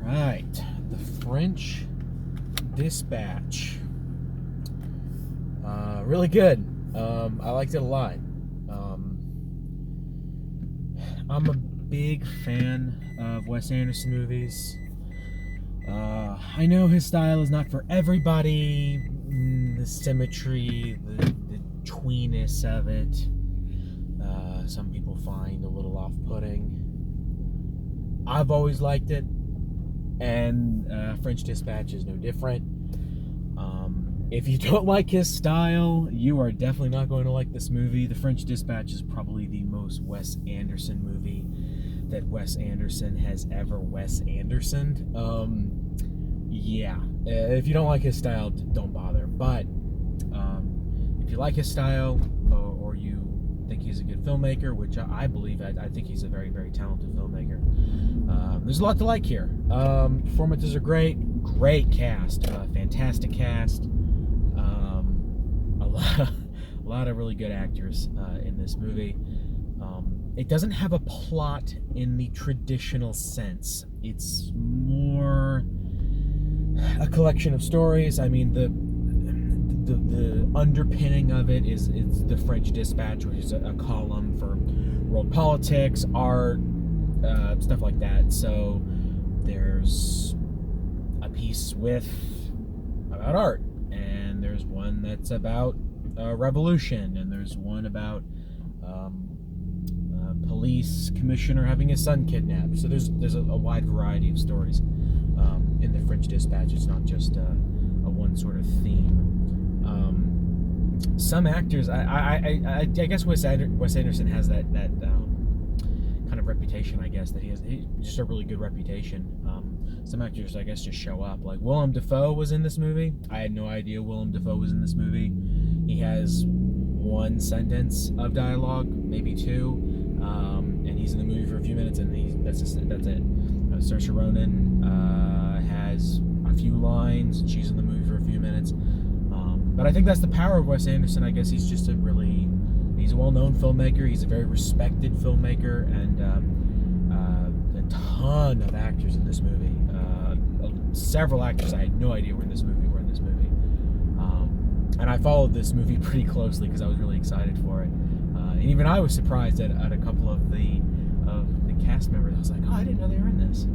Right, The French Dispatch. Really good. I liked it a lot. I'm a big fan of Wes Anderson movies. I know his style is not for everybody. The symmetry, the tweeness of it, some people find a little off-putting. I've always liked it, and French Dispatch is no different. If you don't like his style, you are definitely not going to like this movie. The French Dispatch is probably the most Wes Anderson movie that Wes Anderson has ever Wes Andersoned. Yeah, if you don't like his style, don't bother. But if you like his style, or you think he's a good filmmaker, which I believe, I think he's a very, very talented filmmaker. There's a lot to like here. Performances are great cast, fantastic cast. A lot of really good actors in this movie. It doesn't have a plot in the traditional sense. It's more a collection of stories. I mean, the underpinning of it is the French Dispatch, which is a column for world politics, art, stuff like that. So there's a piece about art, and there's one that's about revolution, and there's one about police commissioner having his son kidnapped. So there's a wide variety of stories in the French Dispatch. It's not just a one sort of theme. Some actors, I guess Wes Anderson has that kind of reputation. I guess that he's just a really good reputation. Some actors, I guess, just show up. Like Willem Dafoe was in this movie. I had no idea Willem Dafoe was in this movie. He has one sentence of dialogue, maybe two, and he's in the movie for a few minutes, and that's it. Saoirse Ronan has a few lines, and she's in the movie for a few minutes. But I think that's the power of Wes Anderson. I guess he's just he's a well-known filmmaker. He's a very respected filmmaker, and a ton of actors in this movie. Several actors I had no idea were in this movie. And I followed this movie pretty closely because I was really excited for it. And even I was surprised at a couple of the cast members. I was like, oh, I didn't know they were in this.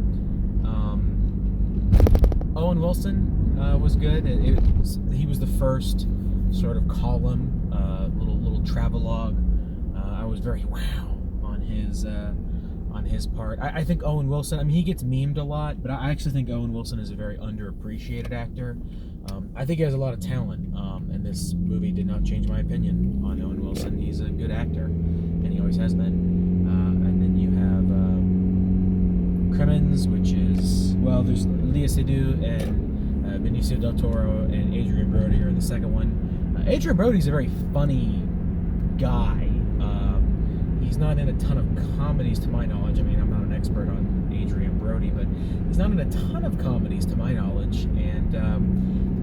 Owen Wilson was good. He was the first sort of column, little travelogue. I was very wow on his part. I think Owen Wilson, I mean, he gets memed a lot, but I actually think Owen Wilson is a very underappreciated actor. I think he has a lot of talent, and this movie did not change my opinion on Owen Wilson. He's a good actor, and he always has been. And then you have Crimmins, which is, well, there's Léa Seydoux and Benicio del Toro and Adrien Brody are in the second one. Adrien Brody's a very funny guy. He's not in a ton of comedies to my knowledge. I mean, I'm not an expert on Adrien Brody, but he's not in a ton of comedies to my knowledge, and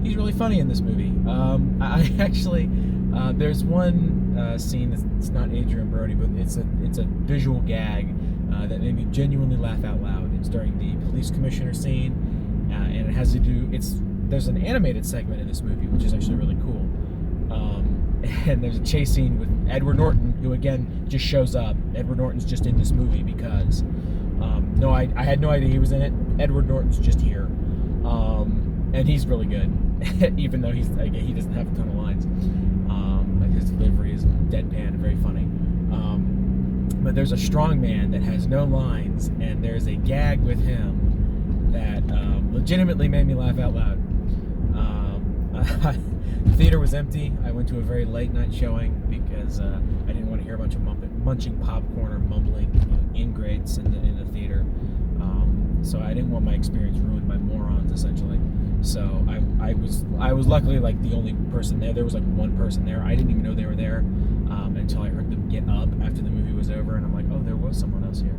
he's really funny in this movie. I actually, there's one scene that's not Adrien Brody, but it's a visual gag that made me genuinely laugh out loud. It's during the police commissioner scene, and it has to do. There's an animated segment in this movie, which is actually really cool. And there's a chase scene with Edward Norton, who again just shows up. Edward Norton's just in this movie because I had no idea he was in it. Edward Norton's just here, and he's really good, even though he doesn't have a ton of lines. Like his delivery is deadpan and very funny. But there's a strong man that has no lines, and there's a gag with him that legitimately made me laugh out loud. The theater was empty. I went to a very late night showing because I didn't want to hear a bunch of munching popcorn or mumbling ingrates in the theater. So I didn't want my experience ruined by morons, essentially. So I was luckily like the only person there. There was like one person there. I didn't even know they were there until I heard them get up after the movie was over, and I'm like, oh, there was someone else here.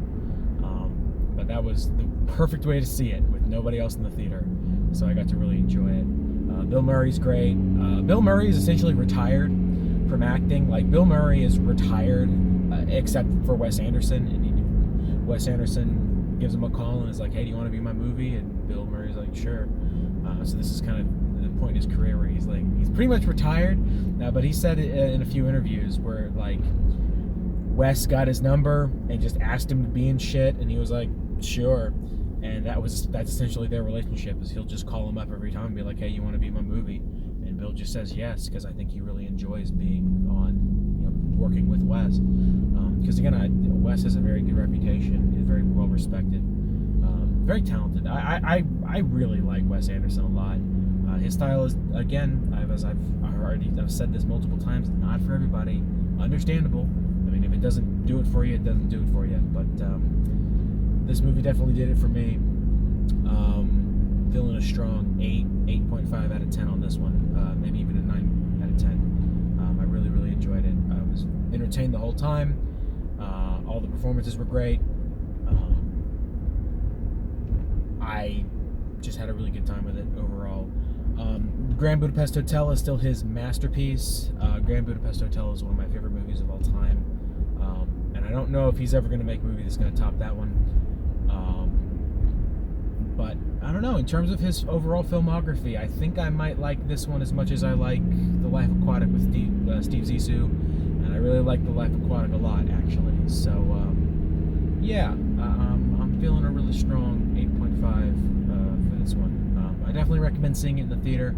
But that was the perfect way to see it with nobody else in the theater. So I got to really enjoy it. Bill Murray's great. Bill Murray is essentially retired from acting. Like, Bill Murray is retired, except for Wes Anderson. And Wes Anderson gives him a call and is like, hey, do you want to be in my movie? And Bill Murray's like, sure. So this is kind of the point in his career where he's pretty much retired, but he said it in a few interviews where like Wes got his number and just asked him to be in shit, and he was like, sure. And that's essentially their relationship, is he'll just call him up every time and be like, hey, you want to be in my movie? And Bill just says yes, because I think he really enjoys being on, working with Wes. Because again, Wes has a very good reputation. He's very well respected, very talented. I really like Wes Anderson a lot. His style is, again, I've said this multiple times, not for everybody. Understandable. I mean, if it doesn't do it for you, it doesn't do it for you. But this movie definitely did it for me. Feeling a strong 8.5 out of 10 on this one. Maybe even a 9 out of 10. I really, really enjoyed it. I was entertained the whole time. All the performances were great. I just had a really good time with it overall. Grand Budapest Hotel is still his masterpiece. Grand Budapest Hotel is one of my favorite movies of all time. And I don't know if he's ever going to make a movie that's going to top that one. But I don't know. In terms of his overall filmography, I think I might like this one as much as I like The Life Aquatic with Steve Zissou. And I really like The Life Aquatic a lot, actually. So, yeah, I'm feeling a really strong 8.5 for this one. I definitely recommend seeing it in the theater.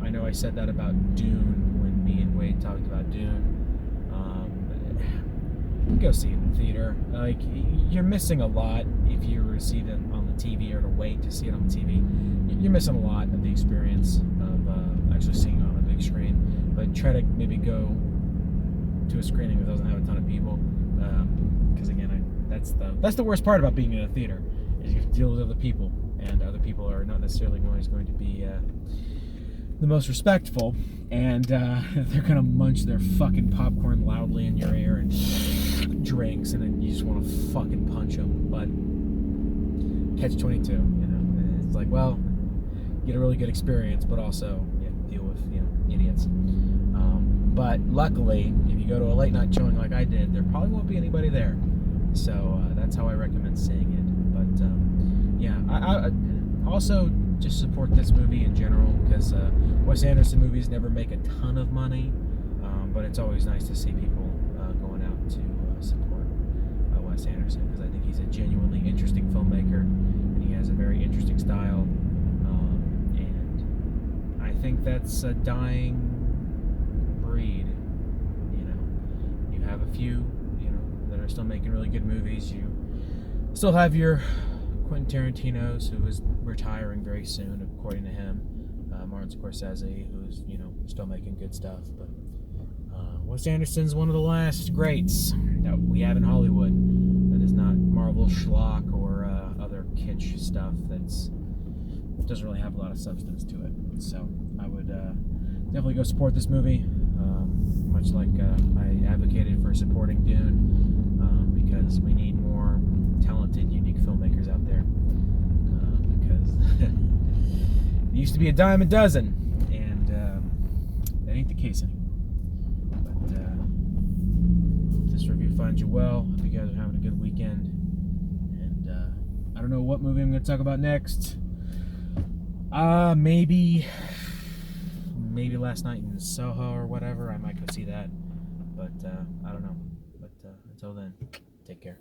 I know I said that about Dune when me and Wade talked about Dune. Go see it in the theater. Like, you're missing a lot if you were to see it on the TV or to wait to see it on the TV. You're missing a lot of the experience of actually seeing it on a big screen. But try to maybe go to a screening that doesn't have a ton of people. Because again, that's the worst part about being in a theater, is you have to deal with other people, and other people are not necessarily always going to be the most respectful, and they're gonna munch their fucking popcorn loudly in your ear and drinks, and then you just want to fucking punch them. But catch-22, and it's like, well, get a really good experience, but also deal with idiots. But luckily, if you go to a late night showing like I did, there probably won't be anybody there. So that's how I recommend seeing it. But I also just support this movie in general, because Wes Anderson movies never make a ton of money, but it's always nice to see people going out to support Wes Anderson, because I think he's a genuinely interesting filmmaker, and he has a very interesting style, and I think that's a dying breed. You have a few that are still making really good movies. You still have your Quentin Tarantino's, who is retiring very soon, according to him. Martin Scorsese, who's still making good stuff. But Wes Anderson's one of the last greats that we have in Hollywood that is not Marvel schlock or other kitsch stuff that doesn't really have a lot of substance to it. So I would definitely go support this movie, much like I advocated for supporting Dune, because we need more talented, unique filmmakers out there, because it used to be a dime a dozen, and that ain't the case anymore. But hope this review finds you well. Hope you guys are having a good weekend, and I don't know what movie I'm going to talk about next. Maybe Last Night in Soho or whatever. I might go see that, but I don't know. But until then, take care.